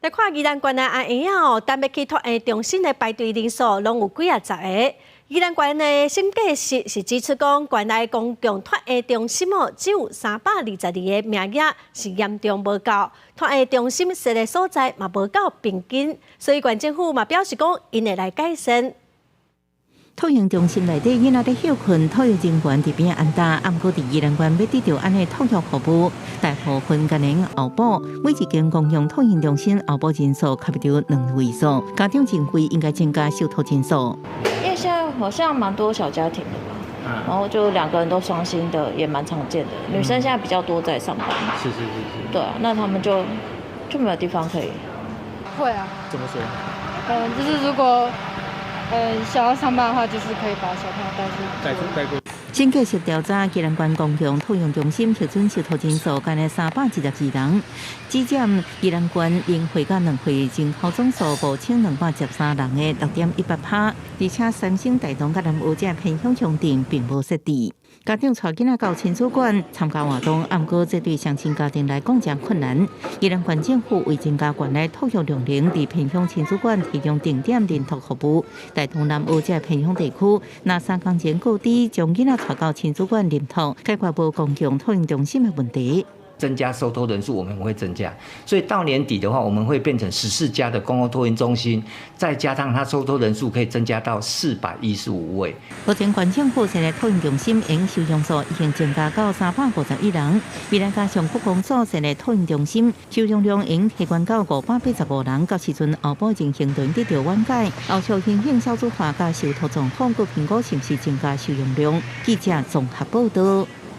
来看宜兰县的阿姨哦，单要去托婴中心的排队人数拢有几十个。宜兰县的审计室是指出讲，县内公共托婴中心哦，只有322个名额，是严重无够。托婴中心设的所在嘛无够平均，所以县政府嘛表示讲，因会来改善。 托婴中心内底囡仔在休困，托育人员伫边安搭，啊，毋过伫宜兰县要得到安尼托育服务，大部分家庭后补，每一间公用托婴中心后补人数差不多2位数，家长认为应该增加受托人数。因为现在好像蛮多小家庭的吧，然后就2个人都双薪的也蛮常见的，女生现在比较多在上班。是。对啊，那他们就没有地方可以。会啊。怎么说？就是如果。想要上班的话，就是可以把小朋友带过。审计室调查，宜兰县公共托婴中心核准受托人数干了312人，只占宜兰县因会甲2会人口总数5213人的6.18%，而且三星、大同甲南澳这偏乡乡镇并无设置。 家长带囡仔到亲子馆参加活动，不过这对双亲家庭来讲真困难。宜兰县政府为增加县内托育量能，伫偏乡亲子馆提供定点认托服务。大同南澳这偏乡地区，那3工前告知将囡仔带到亲子馆认托，解决无公共托育中心的问题。 增加收托人数，我们会增加，所以到年底的话，我们会变成14家的公共托婴中心，再加上它收托人数可以增加到415位。目前县政府设立托婴中心营收容数已经增加到351人，未来加上国公所设立托婴中心，收容量已提悬到585人，到时阵后补情形就得到缓解。后续新兴小组化甲受托状况，佮评估是不是增加收容量。记者综合报道。